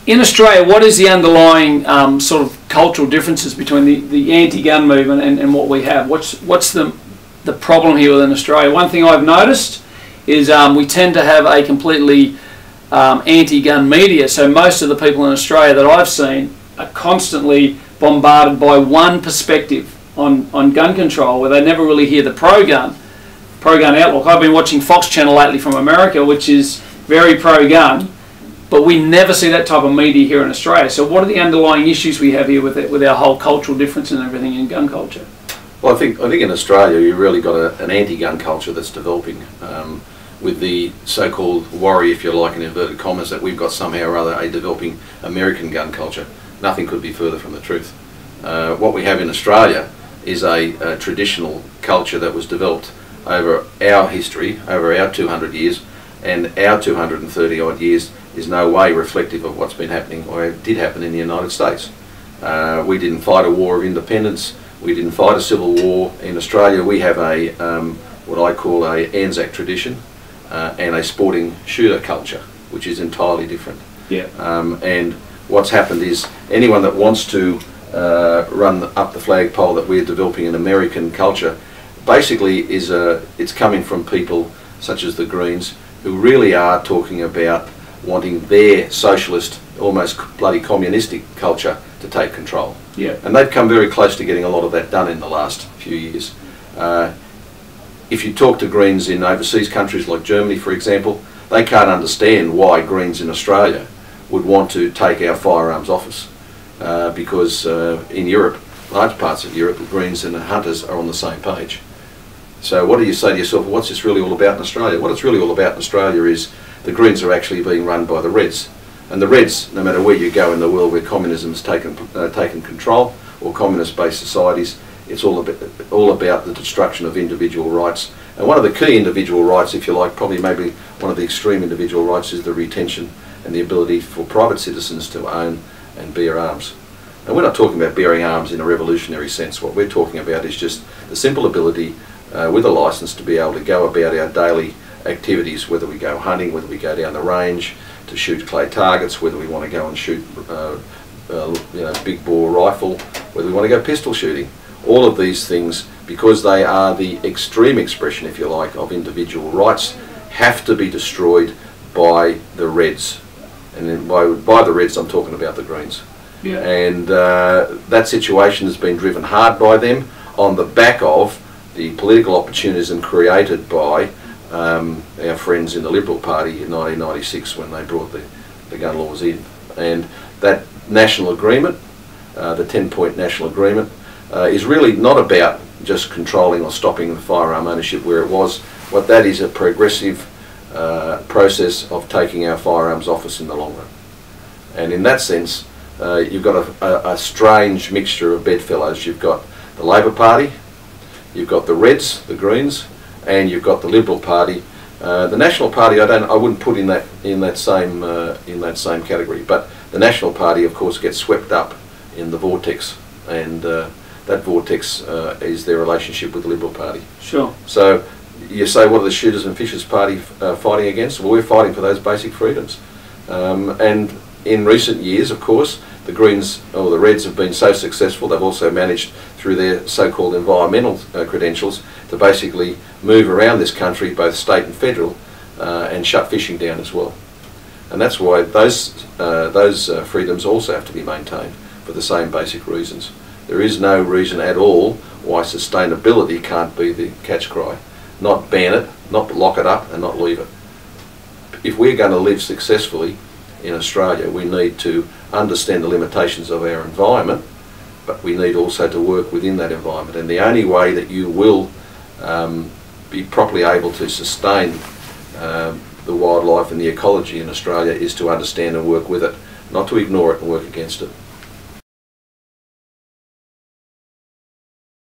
In Australia, what is the underlying sort of cultural differences between the anti-gun movement and what we have? What's the problem here within Australia? One thing I've noticed is we tend to have a completely anti-gun media. So most of the people in Australia that I've seen are constantly bombarded by one perspective on gun control, where they never really hear the pro-gun outlook. I've been watching Fox Channel lately from America, which is very pro-gun, but we never see that type of media here in Australia. So what are the underlying issues we have here with our whole cultural difference and everything in gun culture? Well, I think in Australia you've really got an anti-gun culture that's developing, with the so-called worry, if you like, in inverted commas, that we've got somehow or other a developing American gun culture. Nothing could be further from the truth. What we have in Australia is a traditional culture that was developed over our history, over our 200 years, and our 230 odd years is no way reflective of what's been happening or did happen in the United States. We didn't fight a war of independence. We didn't fight a civil war. In Australia we have a what I call a Anzac tradition and a sporting shooter culture, which is entirely different. Yeah. And what's happened is anyone that wants to run up the flagpole that we're developing an American culture, basically it's coming from people such as the Greens, who really are talking about wanting their socialist, almost bloody communistic culture to take control. Yeah. And they've come very close to getting a lot of that done in the last few years. If you talk to Greens in overseas countries like Germany, for example, they can't understand why Greens in Australia would want to take our firearms office, because in Europe, large parts of Europe, the Greens and the Hunters are on the same page. So what do you say to yourself, what's this really all about in Australia? What it's really all about in Australia is the Greens are actually being run by the Reds. And the Reds, no matter where you go in the world where communism has taken control, or communist-based societies, it's all about the destruction of individual rights. And one of the key individual rights, if you like, probably maybe one of the extreme individual rights, is the retention and the ability for private citizens to own and bear arms. And we're not talking about bearing arms in a revolutionary sense. What we're talking about is just the simple ability with a licence to be able to go about our daily activities, whether we go hunting, whether we go down the range to shoot clay targets, whether we want to go and shoot big bore rifle, whether we want to go pistol shooting. All of these things, because they are the extreme expression, if you like, of individual rights, have to be destroyed by the Reds. And then by the Reds I'm talking about the Greens. Yeah. And that situation has been driven hard by them on the back of the political opportunism created by our friends in the Liberal Party in 1996 when they brought the gun laws in. And that national agreement, the 10-point national agreement, is really not about just controlling or stopping the firearm ownership where it was. What that is, a progressive process of taking our firearms off us in the long run. And in that sense, you've got a strange mixture of bedfellows. You've got the Labor Party, you've got the Reds, the Greens, and you've got the Liberal Party. The National Party, I wouldn't put in that same category. But the National Party, of course, gets swept up in the vortex, and that vortex is their relationship with the Liberal Party. Sure. So you say, what are the Shooters and Fishers Party fighting against? Well, we're fighting for those basic freedoms. And in recent years, of course, the Greens or the Reds have been so successful, they've also managed through their so-called environmental credentials to basically move around this country, both state and federal, and shut fishing down as well. And that's why those freedoms also have to be maintained for the same basic reasons. There is no reason at all why sustainability can't be the catch cry. Not ban it, not lock it up, and not leave it. If we're going to live successfully in Australia, we need to understand the limitations of our environment, but we need also to work within that environment. And the only way that you will be properly able to sustain the wildlife and the ecology in Australia is to understand and work with it, not to ignore it and work against it.